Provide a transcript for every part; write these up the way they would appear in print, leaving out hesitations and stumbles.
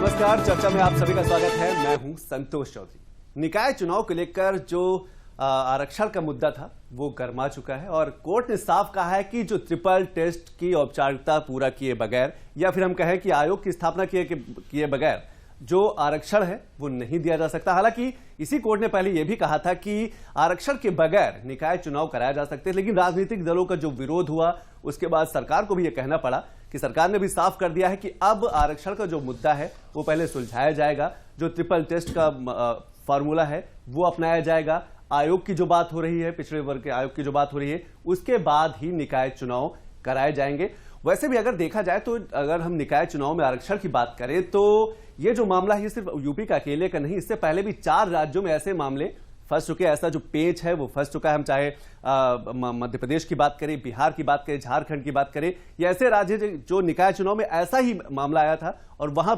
नमस्कार, चर्चा में आप सभी का स्वागत है। मैं हूं संतोष चौधरी। निकाय चुनाव को लेकर जो आरक्षण का मुद्दा था वो गर्मा चुका है और कोर्ट ने साफ कहा है कि जो ट्रिपल टेस्ट की औपचारिकता पूरा किए बगैर या फिर हम कहें कि आयोग की स्थापना किए बगैर जो आरक्षण है वो नहीं दिया जा सकता। हालांकि इसी कोर्ट ने पहले यह भी कहा था कि आरक्षण के बगैर निकाय चुनाव कराया जा सकते हैं, लेकिन राजनीतिक दलों का जो विरोध हुआ उसके बाद सरकार को भी यह कहना पड़ा कि सरकार ने भी साफ कर दिया है कि अब आरक्षण का जो मुद्दा है वो पहले सुलझाया जाएगा। जो ट्रिपल टेस्ट का फॉर्मूला है वो अपनाया जाएगा। आयोग की जो बात हो रही है, पिछड़े वर्ग के आयोग की जो बात हो रही है, उसके बाद ही निकाय चुनाव कराए जाएंगे। वैसे भी अगर देखा जाए तो अगर हम निकाय चुनाव में आरक्षण की बात करें तो ये जो मामला है ये सिर्फ यूपी का अकेले का नहीं, इससे पहले भी 4 राज्यों में ऐसे मामले फंस चुके हैं। ऐसा जो पेच है वो फंस चुका है। हम चाहे मध्य प्रदेश की बात करें, बिहार की बात करें, झारखंड की बात करें, ये ऐसे राज्य जो निकाय चुनाव में ऐसा ही मामला आया था और वहां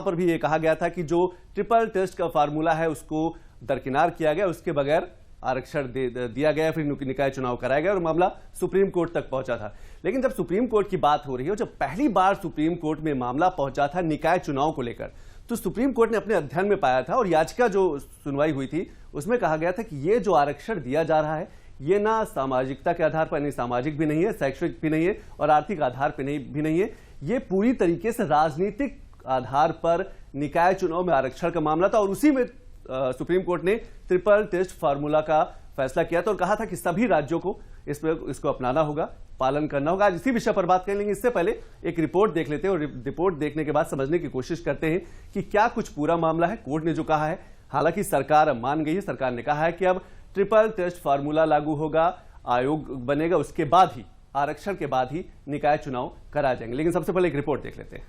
पर भी ये कहा गया था कि जो ट्रिपल टेस्ट का फार्मूला है उसको दरकिनार किया गया, उसके बगैर आरक्षण दिया गया, फिर निकाय चुनाव कराया गया और मामला सुप्रीम कोर्ट तक पहुंचा था। लेकिन जब सुप्रीम कोर्ट की बात हो रही है, जब पहली बार सुप्रीम कोर्ट में मामला पहुंचा था निकाय चुनाव को लेकर, तो सुप्रीम कोर्ट ने अपने अध्ययन में पाया था और याचिका जो सुनवाई हुई थी उसमें कहा गया था कि ये जो आरक्षण दिया जा रहा है ये ना सामाजिकता के आधार पर, नहीं सामाजिक भी नहीं है, शैक्षिक भी नहीं है और आर्थिक आधार पर भी नहीं है, ये पूरी तरीके से राजनीतिक आधार पर निकाय चुनाव में आरक्षण का मामला था। और उसी में सुप्रीम कोर्ट ने ट्रिपल टेस्ट फार्मूला का फैसला किया था और कहा था कि सभी राज्यों को इसको अपनाना होगा, पालन करना होगा। आज इसी विषय पर बात कर लेंगे। इससे पहले एक रिपोर्ट देख लेते हैं और रिपोर्ट देखने के बाद समझने की कोशिश करते हैं कि क्या कुछ पूरा मामला है। कोर्ट ने जो कहा है, हालांकि सरकार मान गई है, सरकार ने कहा है कि अब ट्रिपल टेस्ट फार्मूला लागू होगा, आयोग बनेगा, उसके बाद ही आरक्षण के बाद ही निकाय चुनाव कराए जाएंगे। लेकिन सबसे पहले एक रिपोर्ट देख लेते हैं।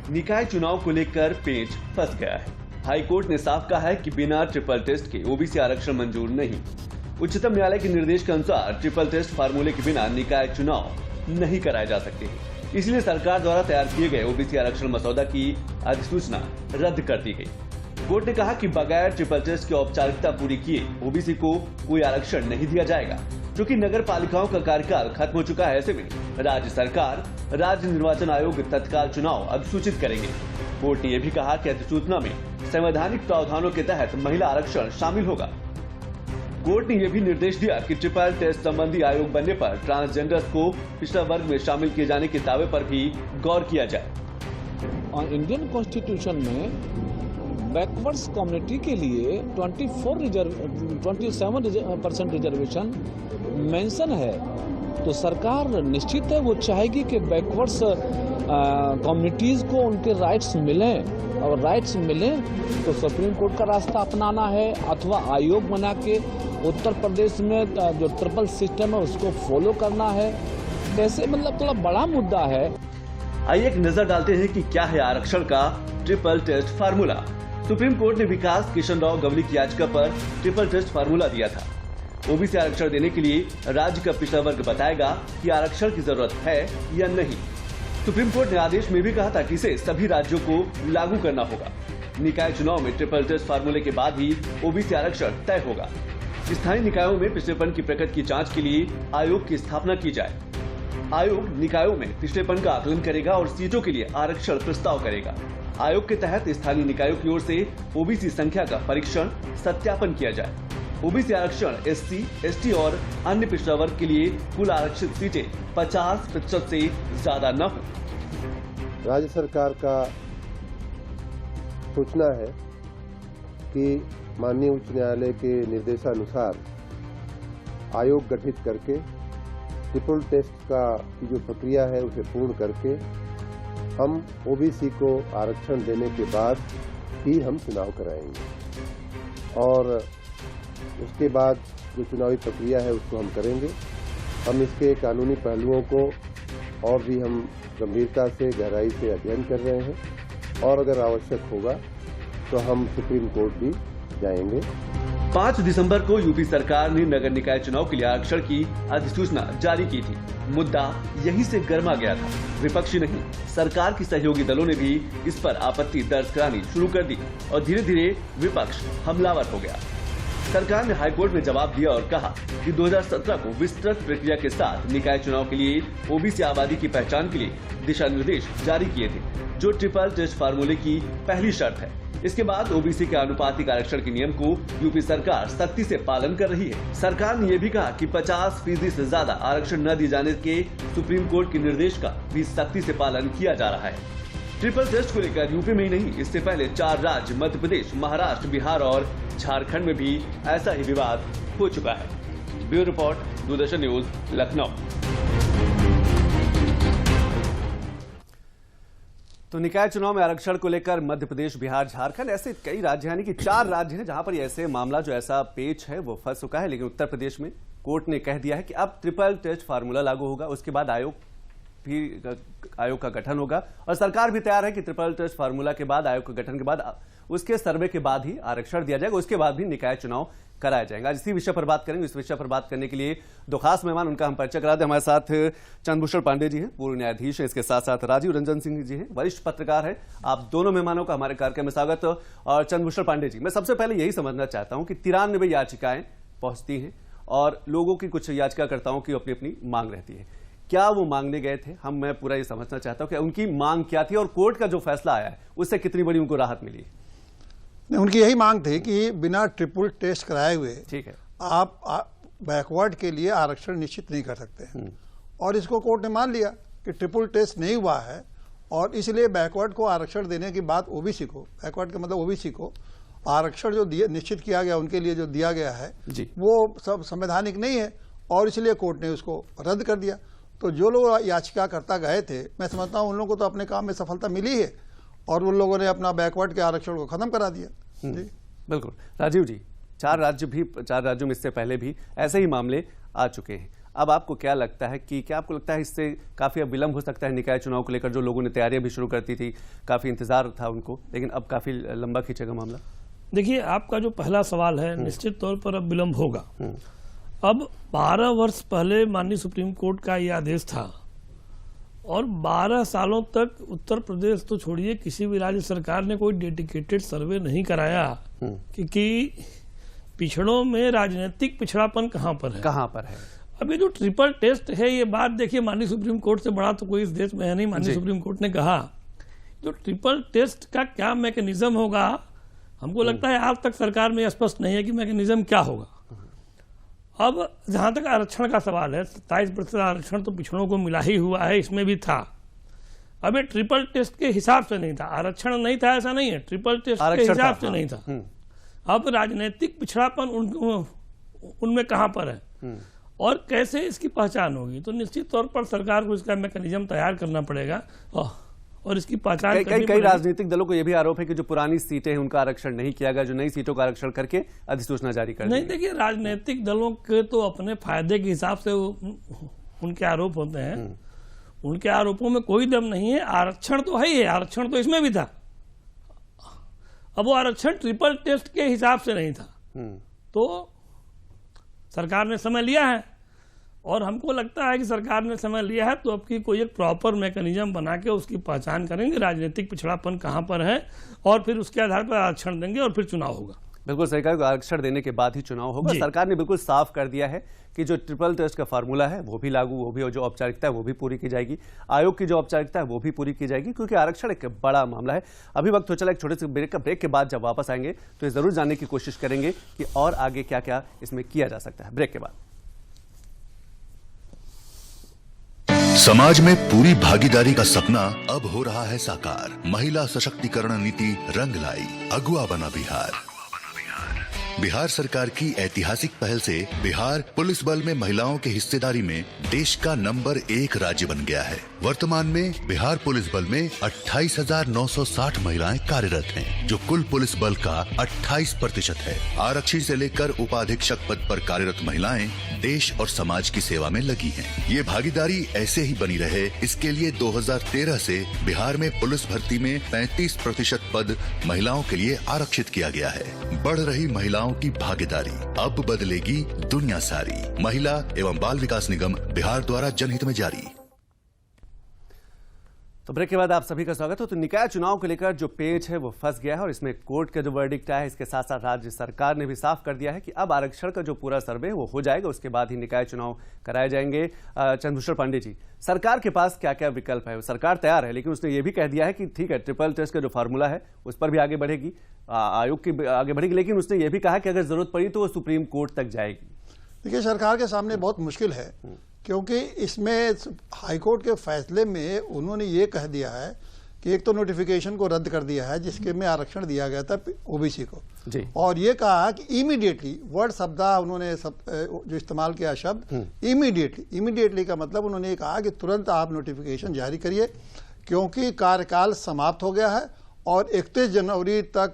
निकाय चुनाव को लेकर पेच फंस गया है। हाईकोर्ट ने साफ कहा है कि बिना ट्रिपल टेस्ट के ओबीसी आरक्षण मंजूर नहीं। उच्चतम न्यायालय के निर्देश के अनुसार ट्रिपल टेस्ट फार्मूले के बिना निकाय चुनाव नहीं कराए जा सकते हैं। इसलिए सरकार द्वारा तैयार किए गए ओबीसी आरक्षण मसौदा की अधिसूचना रद्द कर दी गई। कोर्ट ने कहा कि बगैर ट्रिपल टेस्ट की औपचारिकता पूरी किए ओबीसी को कोई आरक्षण नहीं दिया जाएगा। क्योंकि नगर पालिकाओं का कार्यकाल खत्म हो चुका है, ऐसे में राज्य सरकार, राज्य निर्वाचन आयोग तत्काल चुनाव अधिसूचित करेंगे। कोर्ट ने यह भी कहा कि अधिसूचना में संवैधानिक प्रावधानों के तहत महिला आरक्षण शामिल होगा। कोर्ट ने यह भी निर्देश दिया कि ट्रिपल टेस्ट संबंधी आयोग बनने पर ट्रांसजेंडर्स को पिछड़ा वर्ग में शामिल किए जाने के दावे पर भी गौर किया जाए। और इंडियन कॉन्स्टिट्यूशन में बैकवर्ड्स कम्युनिटी के लिए 27% रिजर्वेशन मेंशन है। तो सरकार निश्चित है वो चाहेगी कि बैकवर्ड्स कम्युनिटीज को उनके राइट्स मिलें, और राइट्स मिलें तो सुप्रीम कोर्ट का रास्ता अपनाना है अथवा आयोग बना के उत्तर प्रदेश में जो ट्रिपल सिस्टम है उसको फॉलो करना है। कैसे मतलब थोड़ा बड़ा मुद्दा है। आइए एक नजर डालते हैं कि क्या है आरक्षण का triple test formula. Supreme Court ने विकास किशन राव गवली की याचिका पर ट्रिपल टेस्ट फार्मूला दिया था। ओबीसी आरक्षण देने के लिए राज्य का पिछड़ा वर्ग बताएगा कि आरक्षण की जरूरत है या नहीं। सुप्रीम कोर्ट ने आदेश में भी कहा था कि इसे सभी राज्यों को लागू करना होगा। निकाय चुनाव में ट्रिपल टेस्ट फार्मूले के बाद ही ओबीसी आरक्षण तय होगा। स्थानीय निकायों में पिछड़ेपन की प्रकृति की जांच के लिए आयोग की स्थापना की जाए। आयोग निकायों में पिछड़ेपन का आकलन करेगा और सीटों के लिए आरक्षण प्रस्ताव करेगा। आयोग के तहत स्थानीय निकायों की ओर से ओबीसी संख्या का परीक्षण, सत्यापन किया जाए। ओबीसी आरक्षण एससी, एसटी और अन्य पिछड़ा वर्ग के लिए कुल आरक्षित सीटें 50% से ज्यादा न हो। राज्य सरकार का सूचना है कि माननीय उच्च न्यायालय के निर्देशानुसार आयोग गठित करके ट्रिपल टेस्ट की जो प्रक्रिया है उसे पूर्ण करके हम ओबीसी को आरक्षण देने के बाद ही हम चुनाव कराएंगे और उसके बाद जो चुनावी प्रक्रिया है उसको हम करेंगे। हम इसके कानूनी पहलुओं को और भी हम गंभीरता से, गहराई से अध्ययन कर रहे हैं और अगर आवश्यक होगा तो हम सुप्रीम कोर्ट भी जाएंगे। 5 दिसंबर को यूपी सरकार ने नगर निकाय चुनाव के लिए आरक्षण की अधिसूचना जारी की थी। मुद्दा यहीं से गर्मा गया था। विपक्षी नहीं, सरकार की सहयोगी दलों ने भी इस पर आपत्ति दर्ज करानी शुरू कर दी और धीरे धीरे विपक्ष हमलावर हो गया। सरकार ने हाईकोर्ट में जवाब दिया और कहा कि 2017 को विस्तृत प्रक्रिया के साथ निकाय चुनाव के लिए ओबीसी आबादी की पहचान के लिए दिशा निर्देश जारी किए थे, जो ट्रिपल टेस्ट फार्मूले की पहली शर्त है। इसके बाद ओबीसी के आनुपातिक आरक्षण के नियम को यूपी सरकार सख्ती से पालन कर रही है। सरकार ने यह भी कहा कि 50% से ज्यादा आरक्षण न दिए जाने के सुप्रीम कोर्ट के निर्देश का भी सख्ती से पालन किया जा रहा है। ट्रिपल टेस्ट को लेकर यूपी में ही नहीं, इससे पहले 4 राज्य मध्य प्रदेश, महाराष्ट्र, बिहार और झारखंड में भी ऐसा ही विवाद हो चुका है। Bureau report, Doordarshan news, Lucknow. तो निकाय चुनाव में आरक्षण को लेकर मध्य प्रदेश, बिहार, झारखंड ऐसे कई राज्य यानी कि 4 राज्य हैं जहां पर ऐसे मामला जो ऐसा पेच है वो फंस चुका है। लेकिन उत्तर प्रदेश में कोर्ट ने कह दिया है कि अब ट्रिपल टेस्ट फार्मूला लागू होगा, उसके बाद आयोग का गठन होगा और सरकार भी तैयार है कि ट्रिपल टेस्ट फार्मूला के बाद, आयोग के गठन के बाद, उसके सर्वे के बाद ही आरक्षण दिया जाएगा, उसके बाद भी निकाय चुनाव कराया जाएगा। आज इसी विषय पर बात करेंगे। इस विषय पर बात करने के लिए 2 खास मेहमान, उनका हम परिचय करा दें। हमारे साथ चंद्रभूषण पांडे जी हैं, पूर्व न्यायाधीश हैं, इसके साथ साथ राजीव रंजन सिंह जी हैं, वरिष्ठ पत्रकार हैं। आप दोनों मेहमानों का हमारे कार्यक्रम में स्वागत। और चंद्रभूषण पांडे जी, मैं सबसे पहले यही समझना चाहता हूं कि 93 याचिकाएं पहुंचती हैं और लोगों की, कुछ याचिकाकर्ताओं की अपनी अपनी मांग रहती है। क्या वो मांगने गए थे? मैं पूरा ये समझना चाहता हूं कि उनकी मांग क्या थी और कोर्ट का जो फैसला आया है उससे कितनी बड़ी उनको राहत मिली है? उनकी यही मांग थी कि बिना ट्रिपल टेस्ट कराए हुए, ठीक है, आप बैकवर्ड के लिए आरक्षण निश्चित नहीं कर सकते। और इसको कोर्ट ने मान लिया कि ट्रिपल टेस्ट नहीं हुआ है और इसलिए बैकवर्ड को आरक्षण देने की बात ओबीसी को, बैकवर्ड का मतलब ओबीसी को आरक्षण जो निश्चित किया गया, उनके लिए जो दिया गया है वो सब संवैधानिक नहीं है और इसलिए कोर्ट ने उसको रद्द कर दिया। तो जो लोग याचिकाकर्ता गए थे, मैं समझता हूं उन लोगों को तो अपने काम में सफलता मिली है और उन लोगों ने अपना बैकवर्ड के आरक्षण को खत्म करा दिया। जी बिल्कुल। राजीव जी, 4 राज्यों में इससे पहले भी ऐसे ही मामले आ चुके हैं। अब आपको क्या लगता है कि क्या आपको लगता है इससे काफी अब विलंब हो सकता है निकाय चुनाव को लेकर? जो लोगों ने तैयारियां भी शुरू करती थी, काफी इंतजार था उनको, लेकिन अब काफी लंबा खींचेगा मामला। देखिए, आपका जो पहला सवाल है, निश्चित तौर पर अब विलंब होगा। अब 12 वर्ष पहले माननीय सुप्रीम कोर्ट का यह आदेश था और 12 सालों तक उत्तर प्रदेश तो छोड़िए, किसी भी राज्य सरकार ने कोई डेडिकेटेड सर्वे नहीं कराया कि पिछड़ों में राजनीतिक पिछड़ापन कहां पर है। अब ये जो ट्रिपल टेस्ट है, ये बात देखिए, माननीय सुप्रीम कोर्ट से बड़ा तो कोई इस देश में है नहीं। माननीय सुप्रीम कोर्ट ने कहा जो ट्रिपल टेस्ट का क्या मैकेनिज्म होगा, हमको लगता है आज तक सरकार में स्पष्ट नहीं है कि मैकेनिज्म क्या होगा। अब जहां तक आरक्षण का सवाल है, 27% आरक्षण तो पिछड़ों को मिला ही हुआ है, इसमें भी था। अब ये ट्रिपल टेस्ट के हिसाब से नहीं था, आरक्षण नहीं था ऐसा नहीं है, ट्रिपल टेस्ट के हिसाब से नहीं था। अब राजनीतिक पिछड़ापन उनमें कहां पर है और कैसे इसकी पहचान होगी? तो निश्चित तौर पर सरकार को इसका मैकेनिज्म तैयार करना पड़ेगा और इसकी पहचान कई राजनीतिक दलों को यह भी आरोप है कि जो पुरानी सीटें हैं उनका आरक्षण नहीं किया गया, जो नई सीटों का आरक्षण करके अधिसूचना जारी कर नहीं। देखिए, राजनीतिक दलों के तो अपने फायदे के हिसाब से उनके आरोप होते हैं, उनके आरोपों में कोई दम नहीं है। आरक्षण तो है ही है, आरक्षण तो इसमें भी था। अब वो आरक्षण ट्रिपल टेस्ट के हिसाब से नहीं था, तो सरकार ने समय लिया है और हमको लगता है कि सरकार ने समय लिया है तो अब की कोई एक प्रॉपर मैकेनिज्म बना के उसकी पहचान करेंगे, राजनीतिक पिछड़ापन कहां पर है और फिर उसके आधार पर आरक्षण देंगे और फिर चुनाव होगा। बिल्कुल सही कहा, आरक्षण देने के बाद ही चुनाव होगा। सरकार ने बिल्कुल साफ कर दिया है कि जो ट्रिपल टेस्ट का फार्मूला है वो भी लागू, वो भी, और जो औपचारिकता है वो भी पूरी की जाएगी, आयोग की जो औपचारिकता है वो भी पूरी की जाएगी, क्योंकि आरक्षण एक बड़ा मामला है। अभी वक्त हो चला एक छोटे से ब्रेक के बाद जब वापस आएंगे तो ये जरूर जानने की कोशिश करेंगे कि और आगे क्या क्या इसमें किया जा सकता है। ब्रेक के बाद समाज में पूरी भागीदारी का सपना अब हो रहा है साकार। महिला सशक्तिकरण नीति रंग लाई, अगुआ बना बिहार। बिहार सरकार की ऐतिहासिक पहल से बिहार पुलिस बल में महिलाओं की हिस्सेदारी में देश का नंबर 1 राज्य बन गया है। वर्तमान में बिहार पुलिस बल में 28,960 महिलाएं कार्यरत हैं, जो कुल पुलिस बल का 28% है। आरक्षी से लेकर उपाधीक्षक पद पर कार्यरत महिलाएं देश और समाज की सेवा में लगी हैं। ये भागीदारी ऐसे ही बनी रहे, इसके लिए 2013 से बिहार में पुलिस भर्ती में 35% पद महिलाओं के लिए आरक्षित किया गया है। बढ़ रही महिलाओं की भागीदारी, अब बदलेगी दुनिया सारी। महिला एवं बाल विकास निगम बिहार द्वारा जनहित में जारी। तो ब्रेक के बाद आप सभी का स्वागत हो। तो निकाय चुनाव को लेकर जो पेच है वो फंस गया है और इसमें कोर्ट का जो वर्डिक्ट आया है, इसके साथ साथ राज्य सरकार ने भी साफ कर दिया है कि अब आरक्षण का जो पूरा सर्वे वो हो जाएगा, उसके बाद ही निकाय चुनाव कराए जाएंगे। चंद्रभूषण पांडे जी, सरकार के पास क्या क्या विकल्प है? सरकार तैयार है, लेकिन उसने ये भी कह दिया है कि ठीक है, ट्रिपल टेस्ट का जो फार्मूला है उस पर भी आगे बढ़ेगी, आयोग की आगे बढ़ेगी, लेकिन उसने ये भी कहा कि अगर जरूरत पड़ी तो वो सुप्रीम कोर्ट तक जाएगी। देखिए, सरकार के सामने बहुत मुश्किल है, क्योंकि इसमें हाईकोर्ट के फैसले में उन्होंने ये कह दिया है कि एक तो नोटिफिकेशन को रद्द कर दिया है जिसके में आरक्षण दिया गया था ओबीसी को जी, और ये कहा कि इमीडिएटली, वर्ड शब्द उन्होंने जो इस्तेमाल किया शब्द इमीडिएटली का मतलब उन्होंने ये कहा कि तुरंत आप नोटिफिकेशन जारी करिए, क्योंकि कार्यकाल समाप्त हो गया है और 31 जनवरी तक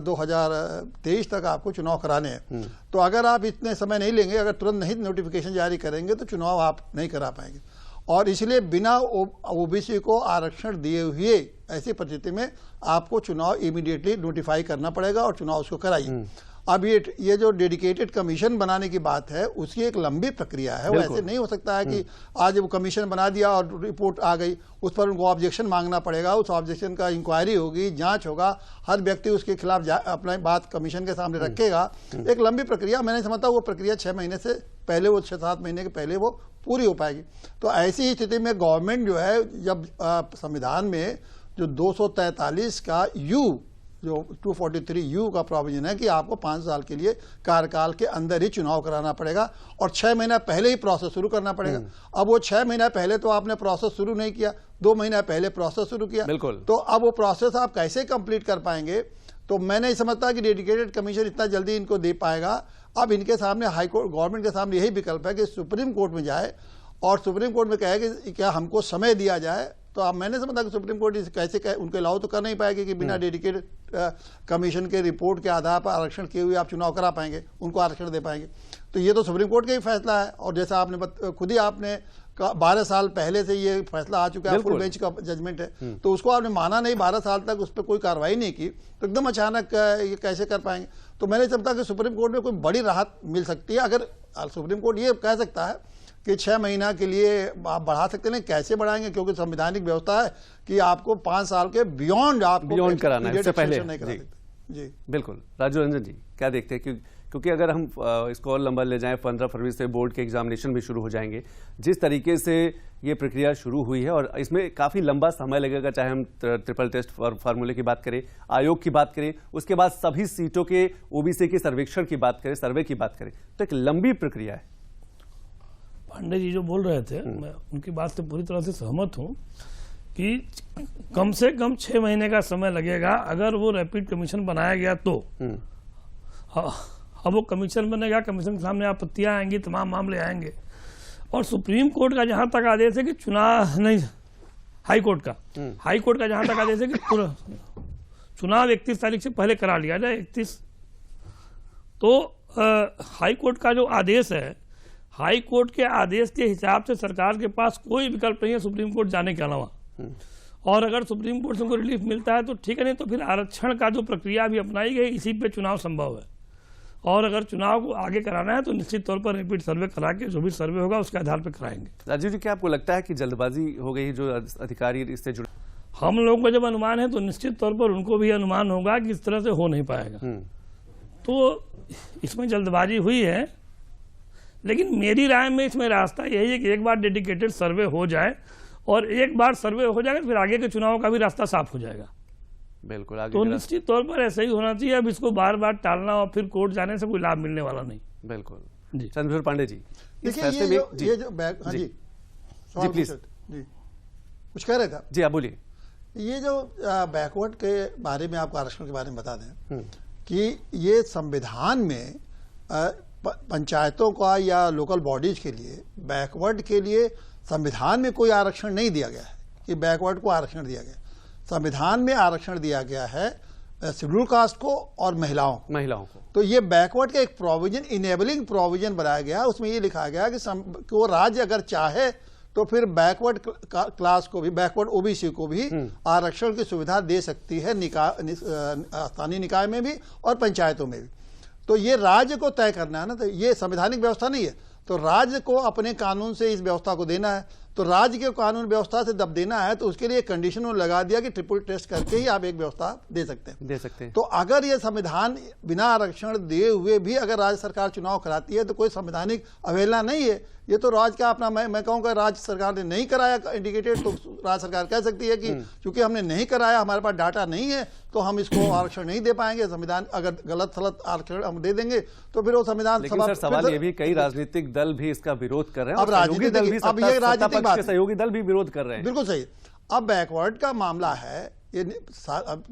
2023 तक आपको चुनाव कराने हैं। तो अगर आप इतने समय नहीं लेंगे, अगर तुरंत नहीं नोटिफिकेशन जारी करेंगे तो चुनाव आप नहीं करा पाएंगे, और इसलिए बिना ओबीसी को आरक्षण दिए हुए ऐसी परिस्थिति में आपको चुनाव इमीडिएटली नोटिफाई करना पड़ेगा और चुनाव उसको कराइए। अब ये जो डेडिकेटेड कमीशन बनाने की बात है, उसकी एक लंबी प्रक्रिया है। वो ऐसे नहीं हो सकता है कि आज वो कमीशन बना दिया और रिपोर्ट आ गई, उस पर उनको ऑब्जेक्शन मांगना पड़ेगा, उस ऑब्जेक्शन का इंक्वायरी होगी, जांच होगा, हर व्यक्ति उसके खिलाफ अपना बात कमीशन के सामने रखेगा। एक लंबी प्रक्रिया, मैंने समझता वो प्रक्रिया 6 महीने से पहले, वो 6-7 महीने के पहले वो पूरी हो पाएगी। तो ऐसी स्थिति में गवर्नमेंट जो है, जब संविधान में जो 243 का जो 243U का प्रोविजन है कि आपको 5 साल के लिए कार्यकाल के अंदर ही चुनाव कराना पड़ेगा और 6 महीना पहले ही प्रोसेस शुरू करना पड़ेगा। अब वो 6 महीना पहले तो आपने प्रोसेस शुरू नहीं किया, 2 महीना पहले प्रोसेस शुरू किया, तो अब वो प्रोसेस आप कैसे कंप्लीट कर पाएंगे? तो मैं नहीं समझता कि डेडिकेटेड कमीशन इतना जल्दी इनको दे पाएगा। अब इनके सामने हाईकोर्ट, गवर्नमेंट के सामने यही विकल्प है कि सुप्रीम कोर्ट में जाए और सुप्रीम कोर्ट में कहे कि क्या हमको समय दिया जाए। तो अब मैंने समझा कि सुप्रीम कोर्ट कैसे उनको अलाउ तो कर नहीं पाएगी कि बिना डेडिकेटेड कमीशन के रिपोर्ट के आधार पर आरक्षण किए हुए आप चुनाव करा पाएंगे, उनको आरक्षण दे पाएंगे। तो ये तो सुप्रीम कोर्ट का ही फैसला है, और जैसा आपने खुद ही आपने 12 साल पहले से ये फैसला आ चुका है, फुल बेंच का जजमेंट है, तो उसको आपने माना नहीं, 12 साल तक उस पर कोई कार्रवाई नहीं की, तो एकदम अचानक ये कैसे कर पाएंगे? तो मैंने समझा कि सुप्रीम कोर्ट में कोई बड़ी राहत मिल सकती है। अगर सुप्रीम कोर्ट ये कह सकता है कि 6 महीना के लिए आप बढ़ा सकते हैं, कैसे बढ़ाएंगे? क्योंकि संवैधानिक व्यवस्था है कि आपको 5 साल के बियॉन्ड कराना है, इससे पहले नहीं करा सकते। जी बिल्कुल। राजू रंजन जी, क्या देखते हैं? क्योंकि अगर हम इसको और लंबा ले जाएं, 15 फरवरी से बोर्ड के एग्जामिनेशन भी शुरू हो जाएंगे। जिस तरीके से ये प्रक्रिया शुरू हुई है और इसमें काफी लंबा समय लगेगा, चाहे हम ट्रिपल टेस्ट फार्मूले की बात करें, आयोग की बात करें, उसके बाद सभी सीटों के ओबीसी के सर्वेक्षण की बात करें, सर्वे की बात करें, तो एक लंबी प्रक्रिया है। पांडे जी जो बोल रहे थे, मैं उनकी बात से पूरी तरह से सहमत हूं कि कम से कम 6 महीने का समय लगेगा अगर वो रैपिड कमीशन बनाया गया तो। अब वो कमीशन बनेगा, कमीशन के सामने आपत्तियां आएंगी, तमाम मामले आएंगे, और सुप्रीम कोर्ट का जहां तक आदेश है कि चुनाव नहीं, हाई कोर्ट का जहां तक आदेश है कि चुनाव 31 तारीख से पहले करा लिया जाए, 31। तो हाई कोर्ट का जो आदेश है, हाई कोर्ट के आदेश के हिसाब से सरकार के पास कोई विकल्प नहीं है सुप्रीम कोर्ट जाने के अलावा। और अगर सुप्रीम कोर्ट से उनको रिलीफ मिलता है तो ठीक है, नहीं तो फिर आरक्षण का जो प्रक्रिया भी अपनाई गई, इसी पे चुनाव संभव है। और अगर चुनाव को आगे कराना है तो निश्चित तौर पर रिपीट सर्वे करा के जो भी सर्वे होगा उसके आधार पर कराएंगे। राजीव जी, क्या आपको लगता है कि जल्दबाजी हो गई जो अधिकारी इससे जुड़े? हम लोगों का जब अनुमान है तो निश्चित तौर पर उनको भी अनुमान होगा कि इस तरह से हो नहीं पाएगा। तो इसमें जल्दबाजी हुई है, लेकिन मेरी राय में इसमें रास्ता यही है कि एक बार डेडिकेटेड सर्वे हो जाए, और एक बार सर्वे हो जाएगा तो फिर आगे के चुनाव का भी रास्ता साफ हो जाएगा। बिल्कुल, आगे तो निश्चित तौर पर ऐसा ही होना चाहिए। अब इसको बार बार टालना और फिर कोर्ट जाने से कोई लाभ मिलने वाला नहीं। बिल्कुल जी। चंद्रभूषण पांडे जी, देखिए, ये जो प्लीज जी कुछ कह रहे थे जी, आप बोलिए। ये जो बैकवर्ड के बारे में, आपको आरक्षण के बारे में बता दें कि ये संविधान में पंचायतों का या लोकल बॉडीज के लिए, बैकवर्ड के लिए संविधान में कोई आरक्षण नहीं दिया गया है कि बैकवर्ड को आरक्षण दिया गया। संविधान में आरक्षण दिया गया है शेड्यूल कास्ट को और महिलाओं को। तो ये बैकवर्ड का एक प्रोविजन, इनेबलिंग प्रोविजन बनाया गया। उसमें ये लिखा गया कि वो राज्य अगर चाहे तो फिर बैकवर्ड क्लास को भी, बैकवर्ड ओबीसी को भी आरक्षण की सुविधा दे सकती है, स्थानीय निकाय में भी और पंचायतों में भी। तो ये राज्य को तय करना है ना, तो ये संवैधानिक व्यवस्था नहीं है। तो राज्य को अपने कानून से इस व्यवस्था को देना है, तो राज्य के कानून व्यवस्था से जब देना है तो उसके लिए कंडीशन लगा दिया कि ट्रिपल टेस्ट करके ही आप एक व्यवस्था दे सकते हैं। तो अगर ये संविधान बिना आरक्षण दिए हुए भी अगर राज्य सरकार चुनाव कराती है तो कोई संवैधानिक अवहेलना नहीं है। ये तो राज्य का अपना, मैं कहूँगा राज्य सरकार ने नहीं कराया इंडिकेटेड, तो राज्य सरकार कह सकती है कि चूंकि हमने नहीं कराया, हमारे पास डाटा नहीं है, तो हम इसको आरक्षण नहीं दे पाएंगे। संविधान अगर गलत सलत आरक्षण हम दे देंगे तो फिर वो संविधान सवाल ये भी कई राजनीतिक दल भी इसका विरोध कर रहे हैं, अब राजनीतिक दल भी, अब ये राजनीतिक बात, सहयोगी दल भी विरोध कर रहे हैं। बिल्कुल सही। अब बैकवर्ड का मामला है, ये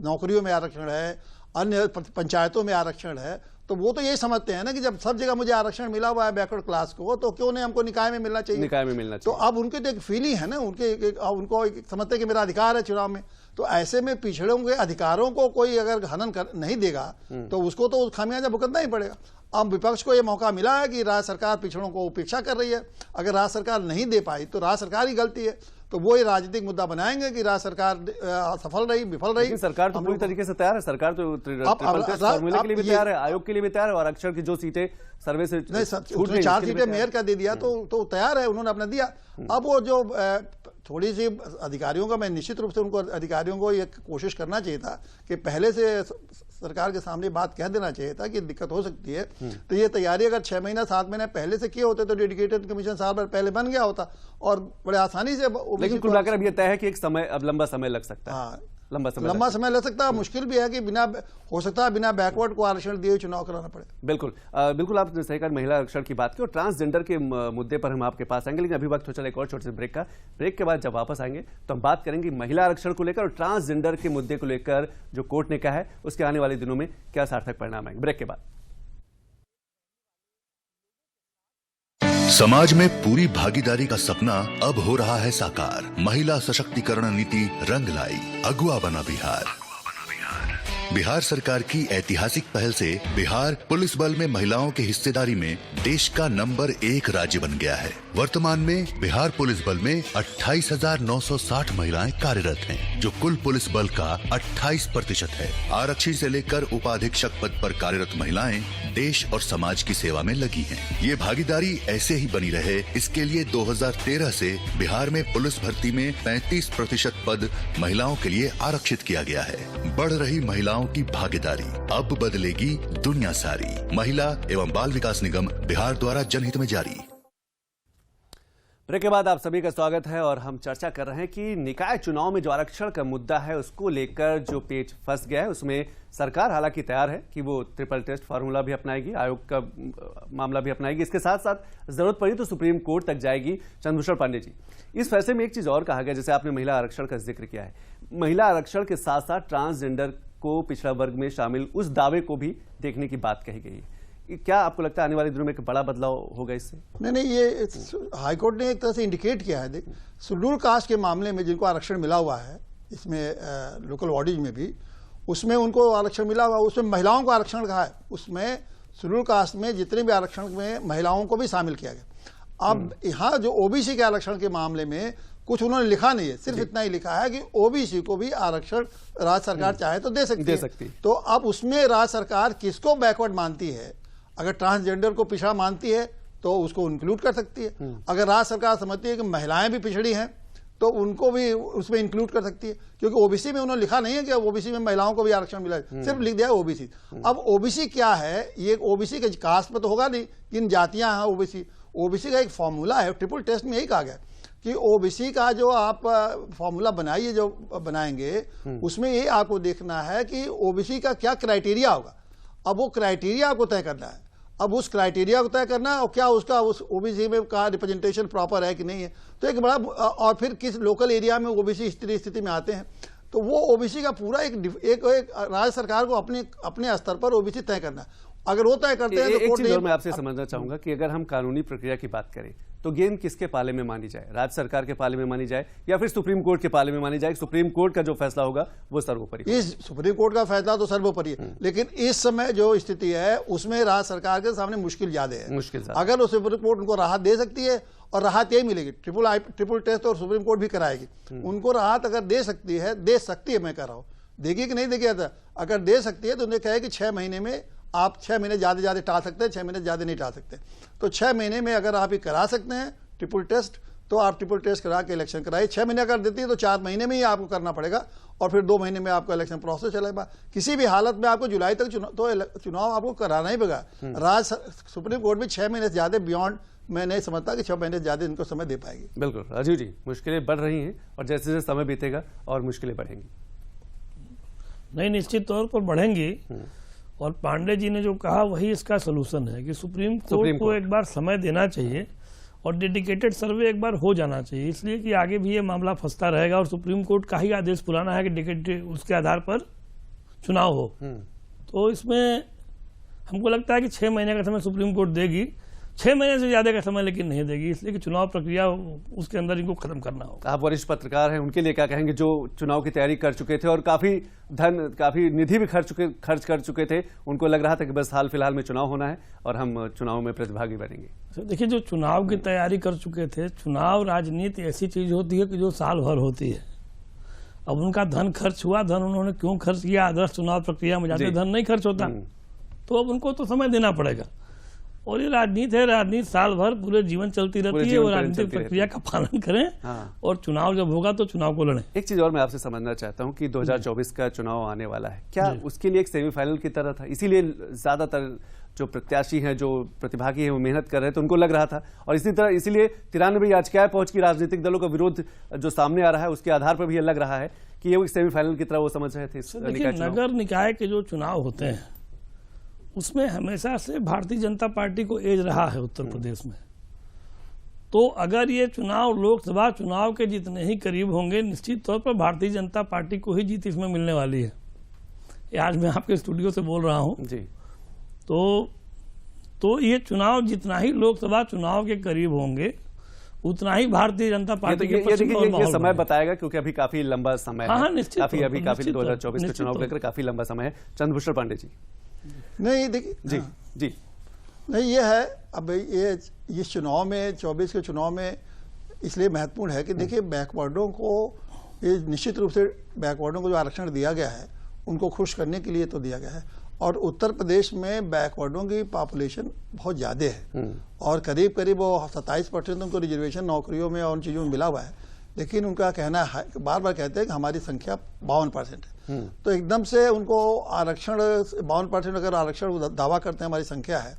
नौकरियों में आरक्षण है, अन्य पंचायतों में आरक्षण है, तो वो तो यही समझते हैं ना कि जब सब जगह मुझे आरक्षण मिला हुआ है बैकवर्ड क्लास को, तो क्यों नहीं हमको निकाय में मिलना चाहिए। निकाय में मिलना चाहिए। तो अब उनके तो एक फीलिंग है ना, उनको समझते हैं कि मेरा अधिकार है चुनाव में। तो ऐसे में पिछड़ों के अधिकारों को कोई अगर हनन नहीं देगा तो उसको तो खामियाजा भुगतना ही पड़ेगा। अब विपक्ष को यह मौका मिला है कि राज्य सरकार पिछड़ों को उपेक्षा कर रही है। अगर राज्य सरकार नहीं दे पाई तो राज्य सरकार ही गलती है, तो वो ये राजनीतिक मुद्दा बनाएंगे कि राज्य सरकार सफल रही विफल रही। सरकार तो पूरी तरीके से तैयार है, सरकार तो फॉर्मूले के लिए भी तैयार है, आयोग के लिए भी तैयार है, और आरक्षण की जो सीटें सर्वे से नहीं, 4 सीटें मेयर का दे दिया तो तैयार है, उन्होंने अपना दिया। अब वो जो थोड़ी सी अधिकारियों का, मैं निश्चित रूप से उनको अधिकारियों को ये कोशिश करना चाहिए था कि पहले से सरकार के सामने बात कह देना चाहिए था कि दिक्कत हो सकती है। तो ये तैयारी अगर 6 महीना 7 महीने पहले से किए होते तो डेडिकेटेड कमीशन साल भर पहले बन गया होता और बड़े आसानी से। लेकिन कुल मिलाकर अब ये तय है कि एक समय, अब लंबा समय लग सकता है। लंबा समय लग सकता है। मुश्किल भी है कि हो सकता है बिना बैकवर्ड को आरक्षण दिए चुनाव कराना पड़े। बिल्कुल बिल्कुल, आपने सही कहा, महिला आरक्षण की बात की और ट्रांसजेंडर के मुद्दे पर हम आपके पास आएंगे, लेकिन अभी वक्त हो चला एक और छोटे से ब्रेक का। ब्रेक के बाद जब वापस आएंगे तो हम बात करेंगे महिला आरक्षण को लेकर और ट्रांसजेंडर के मुद्दे को लेकर जो कोर्ट ने कहा है उसके आने वाले दिनों में क्या सार्थक परिणाम आएंगे। ब्रेक के बाद। समाज में पूरी भागीदारी का सपना अब हो रहा है साकार। महिला सशक्तिकरण नीति रंग लाई, अगुआ बना बिहार। बिहार सरकार की ऐतिहासिक पहल से बिहार पुलिस बल में महिलाओं की हिस्सेदारी में देश का नंबर 1 राज्य बन गया है। वर्तमान में बिहार पुलिस बल में 28,960 महिलाएं कार्यरत हैं, जो कुल पुलिस बल का 28% है। आरक्षी से लेकर उपाधीक्षक पद पर कार्यरत महिलाएं देश और समाज की सेवा में लगी हैं। ये भागीदारी ऐसे ही बनी रहे, इसके लिए 2013 से बिहार में पुलिस भर्ती में 35% पद महिलाओं के लिए आरक्षित किया गया है। बढ़ रही महिलाओं की भागीदारी, अब बदलेगी दुनिया सारी। महिला एवं बाल विकास निगम बिहार द्वारा जनहित में जारी। ब्रेक के बाद आप सभी का स्वागत है और हम चर्चा कर रहे हैं कि निकाय चुनाव में जो आरक्षण का मुद्दा है उसको लेकर जो पेच फंस गया है, उसमें सरकार हालांकि तैयार है कि वो ट्रिपल टेस्ट फार्मूला भी अपनाएगी, आयोग का मामला भी अपनाएगी, इसके साथ साथ जरूरत पड़ी तो सुप्रीम कोर्ट तक जाएगी। चंद्रभूषण पांडे जी, इस फैसले में एक चीज और कहा गया, जैसे आपने महिला आरक्षण का जिक्र किया है, महिला आरक्षण के साथ साथ ट्रांसजेंडर को पिछड़ा वर्ग में शामिल उस दावे को भी देखने की बात कही गई है। क्या आपको लगता है आने वाले दिनों में एक बड़ा बदलाव होगा इससे? नहीं, ये हाईकोर्ट ने एक तरह से इंडिकेट किया है। देख, शेड्यूल कास्ट के मामले में जिनको आरक्षण मिला हुआ है, इसमें लोकल बॉडीज में भी, उसमें उनको आरक्षण मिला हुआ, उसमें महिलाओं को आरक्षण कहा है, उसमें शेड्यूल कास्ट में जितने भी आरक्षण में महिलाओं को भी शामिल किया गया। अब यहाँ जो ओबीसी के आरक्षण के मामले में कुछ उन्होंने लिखा नहीं है, सिर्फ इतना ही लिखा है कि ओबीसी को भी आरक्षण राज्य सरकार चाहे तो दे सकती है। तो अब उसमें राज्य सरकार किसको बैकवर्ड मानती है? अगर ट्रांसजेंडर को पिछड़ा मानती है तो उसको इंक्लूड कर सकती है। अगर राज्य सरकार समझती है कि महिलाएं भी पिछड़ी हैं तो उनको भी उसमें इंक्लूड कर सकती है, क्योंकि ओबीसी में उन्होंने लिखा नहीं है कि ओबीसी में महिलाओं को भी आरक्षण मिला है, सिर्फ लिख दिया है ओबीसी। अब ओबीसी क्या है? ये ओबीसी के कास्ट पर तो होगा नहीं, किन जातियां हैं ओबीसी। ओबीसी का एक फॉर्मूला है, ट्रिपल टेस्ट में यही कहा गया कि ओबीसी का जो आप फॉर्मूला बनाइए, जो बनाएंगे, उसमें ये आपको देखना है कि ओबीसी का क्या क्राइटेरिया होगा। अब वो क्राइटेरिया आपको तय करना है। अब उस क्राइटेरिया को तय करना है और क्या उसका उस ओबीसी में का रिप्रेजेंटेशन प्रॉपर है कि नहीं है, तो एक बड़ा, और फिर किस लोकल एरिया में ओबीसी स्थिति में आते हैं, तो वो ओबीसी का पूरा एक राज्य सरकार को अपने स्तर पर ओबीसी तय करना है। अगर वो तय करते हैं तो एक चीज और मैं आपसे समझना चाहूंगा कि अगर हम कानूनी प्रक्रिया की बात करें तो गेंद किसके पाले में मानी जाए? राज्य सरकार के पाले में मानी जाए या फिर सुप्रीम कोर्ट के पाले में मानी जाए? सुप्रीम कोर्ट का जो फैसला होगा वो सर्वोपरि। इस सुप्रीम कोर्ट का फैसला तो सर्वोपरि है, लेकिन इस समय जो स्थिति है उसमें राज्य सरकार के सामने मुश्किल ज्यादा है। अगर वो सुप्रीम कोर्ट उनको राहत दे सकती है, और राहत यही मिलेगी, ट्रिपल टेस्ट और सुप्रीम कोर्ट भी कराएगी, उनको राहत अगर दे सकती है, मैं कह रहा हूं, देगी कि नहीं देगी, अगर दे सकती है तो उन्हें कहे कि 6 महीने में आप 6 महीने ज़्यादा टाल सकते हैं, 6 महीने ज़्यादा नहीं टाल सकते। तो 6 महीने में अगर आप ये करा सकते हैं ट्रिपल टेस्ट, तो आप ट्रिपल टेस्ट करा के इलेक्शन कराइए। 6 महीने अगर देती है तो 4 महीने में ही आपको करना पड़ेगा और फिर 2 महीने में आपका इलेक्शन प्रोसेस चलेगा। किसी भी हालत में आपको जुलाई तक चुनाव आपको कराना ही पड़ेगा। सुप्रीम कोर्ट में 6 महीने से ज़्यादा बियॉन्ड मैं नहीं समझता कि 6 महीने से ज़्यादा इनको समय दे पाएगी। बिल्कुल राजीव जी, मुश्किलें बढ़ रही हैं और जैसे जैसे समय बीतेगा और मुश्किलें बढ़ेंगी। नहीं, निश्चित तौर पर बढ़ेंगी। और पांडे जी ने जो कहा वही इसका सलूशन है कि सुप्रीम कोर्ट को एक बार समय देना चाहिए और डेडिकेटेड सर्वे एक बार हो जाना चाहिए, इसलिए कि आगे भी ये मामला फंसता रहेगा और सुप्रीम कोर्ट का ही आदेश पुराना है कि डेडिकेटेड उसके आधार पर चुनाव हो। तो इसमें हमको लगता है कि 6 महीने का समय सुप्रीम कोर्ट देगी, 6 महीने से ज्यादा का समय लेकिन नहीं देगी, इसलिए कि चुनाव प्रक्रिया उसके अंदर इनको खत्म करना होगा। आप वरिष्ठ पत्रकार हैं, उनके लिए क्या कहेंगे जो चुनाव की तैयारी कर चुके थे और काफी धन, काफी निधि भी खर्च कर चुके थे, उनको लग रहा था कि बस हाल फिलहाल में चुनाव होना है और हम चुनाव में प्रतिभागी बनेंगे। देखिए, जो चुनाव की तैयारी कर चुके थे, चुनाव राजनीति ऐसी चीज होती है कि जो साल भर होती है। अब उनका धन खर्च हुआ, धन उन्होंने क्यों खर्च किया, आदर्श चुनाव प्रक्रिया में जाते धन नहीं खर्च होता, तो अब उनको तो समय देना पड़ेगा। और ये राजनीति है, राजनीति साल भर पूरे जीवन चलती रहती है और राजनीतिक प्रक्रिया का पालन करें और चुनाव जब होगा तो चुनाव को लड़ें। एक चीज और मैं आपसे समझना चाहता हूं कि 2024 का चुनाव आने वाला है, क्या उसके लिए एक सेमीफाइनल की तरह था, इसीलिए ज्यादातर जो प्रत्याशी हैं, जो प्रतिभागी हैं, वो मेहनत कर रहे थे, उनको लग रहा था और इसी तरह इसीलिए 93 याचिकाएं पहुंच की राजनीतिक दलों का विरोध जो सामने आ रहा है उसके आधार पर भी यह लग रहा है कि ये सेमीफाइनल की तरह वो समझ रहे थे। नगर निकाय के जो चुनाव होते हैं उसमें हमेशा से भारतीय जनता पार्टी को एज रहा है उत्तर प्रदेश में। तो अगर ये चुनाव लोकसभा चुनाव के जितने ही करीब होंगे, निश्चित तौर पर भारतीय जनता पार्टी को ही जीत इसमें मिलने वाली है। ये आज मैं आपके स्टूडियो से बोल रहा हूं जी। तो ये चुनाव जितना ही लोकसभा चुनाव के करीब होंगे उतना ही भारतीय जनता पार्टी के ये समय बताएगा, क्योंकि अभी काफी लंबा समय है, काफी 2024 के चुनाव लेकर काफी लंबा समय है। चंद्रभूषण पांडे जी। नहीं, देखिए जी नहीं, ये है अब ये इस चुनाव में 24 के चुनाव में इसलिए महत्वपूर्ण है कि देखिए बैकवर्डों को, ये निश्चित रूप से बैकवर्डों को जो आरक्षण दिया गया है उनको खुश करने के लिए तो दिया गया है। और उत्तर प्रदेश में बैकवर्डों की पॉपुलेशन बहुत ज़्यादा है और करीब करीब वो 27% उनको रिजर्वेशन नौकरियों में और उन चीज़ों में मिला हुआ है। लेकिन उनका कहना है, बार बार कहते हैं कि हमारी संख्या 52% है। तो एकदम से उनको आरक्षण 52% अगर आरक्षण दावा करते हैं हमारी संख्या है,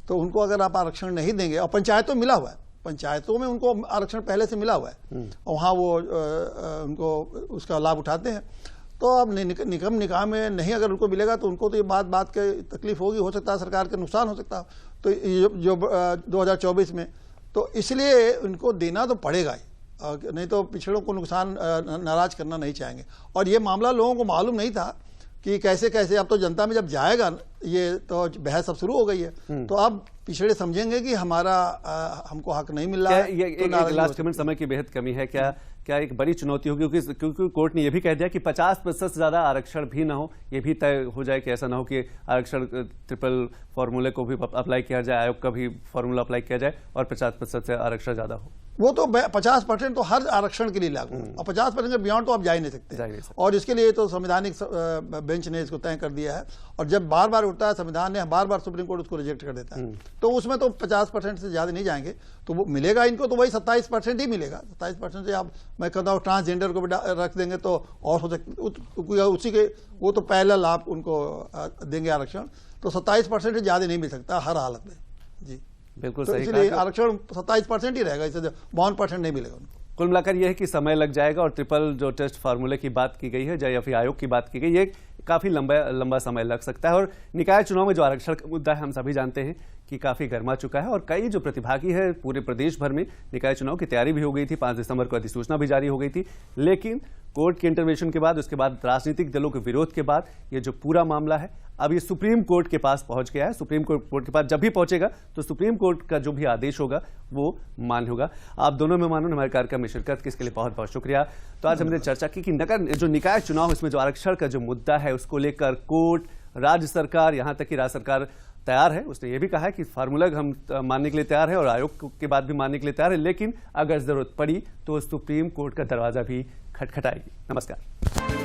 तो उनको अगर आप आरक्षण नहीं देंगे, और पंचायतों में मिला हुआ है, पंचायतों में उनको आरक्षण पहले से मिला हुआ है और वहाँ वो उनको उसका लाभ उठाते हैं। तो अब निगम निकाय में नहीं अगर उनको मिलेगा तो उनको तो ये बात के तकलीफ होगी, हो सकता है सरकार का नुकसान हो सकता है। तो जो 2024 में, तो इसलिए उनको देना तो पड़ेगा ही, नहीं तो पिछड़ों को नुकसान नाराज करना नहीं चाहेंगे। और ये मामला लोगों को मालूम नहीं था कि कैसे कैसे, अब तो जनता में जब जाएगा ये तो बहस अब शुरू हो गई है, तो अब पिछड़े समझेंगे कि हमारा हमको हक नहीं मिल रहा है। ये लास्ट मिनट समय की बेहद कमी है, क्या एक बड़ी चुनौती होगी, क्योंकि कोर्ट ने यह भी कह दिया कि 50% से ज्यादा आरक्षण भी ना हो, ये भी तय हो जाए कि ऐसा ना हो कि आरक्षण ट्रिपल फॉर्मूले को भी अप्लाई किया जाए, आयोग का भी फॉर्मूला अप्लाई किया जाए और 50% से आरक्षण ज्यादा हो। वो तो 50% तो हर आरक्षण के लिए लागू, और 50% के बियॉन्ड तो आप जा ही नहीं सकते। और इसके लिए तो संवैधानिक बेंच ने इसको तय कर दिया है, और जब बार बार उठता है संविधान ने, बार बार सुप्रीम कोर्ट उसको रिजेक्ट कर देता है, तो उसमें तो 50% से ज्यादा नहीं जाएंगे। तो वो मिलेगा इनको तो वही 27% ही मिलेगा। 27% से आप, मैं कहता हूँ ट्रांसजेंडर को भी रख देंगे तो और हो सकता, उसी के वो तो पहला लाभ उनको देंगे आरक्षण, तो 27% से ज्यादा नहीं मिल सकता हर हालत में। जी बिल्कुल तो सही, इसलिए आरक्षण 27% ही रहेगा, इससे 52% नहीं मिलेगा उनको। कुल मिलाकर यह है कि समय लग जाएगा और ट्रिपल जो टेस्ट फार्मूले की बात की गई है या फिर आयोग की बात की गई, ये काफी लंबा समय लग सकता है। और निकाय चुनाव में जो आरक्षण का मुद्दा है, हम सभी जानते हैं कि काफी गर्मा चुका है और कई जो प्रतिभागी है पूरे प्रदेश भर में निकाय चुनाव की तैयारी भी हो गई थी, 5 दिसंबर को अधिसूचना भी जारी हो गई थी। लेकिन कोर्ट के इंटरवेंशन के बाद, उसके बाद राजनीतिक दलों के विरोध के बाद ये जो पूरा मामला है अब ये सुप्रीम कोर्ट के पास पहुंच गया है। सुप्रीम कोर्ट के पास जब भी पहुंचेगा तो सुप्रीम कोर्ट का जो भी आदेश होगा वो मान्य होगा। आप दोनों मेहमानों ने हमारे कार्यक्रम में शिरकत की, इसके लिए बहुत बहुत शुक्रिया। तो आज हमने चर्चा की कि नगर जो निकाय चुनाव, इसमें जो आरक्षण का जो मुद्दा है उसको लेकर कोर्ट, राज्य सरकार, यहाँ तक कि राज्य सरकार तैयार है। उसने ये भी कहा है कि फार्मूला हम मानने के लिए तैयार है और आयोग के बाद भी मानने के लिए तैयार है, लेकिन अगर जरूरत पड़ी तो सुप्रीम कोर्ट का दरवाजा भी खटखटाएगी। नमस्कार।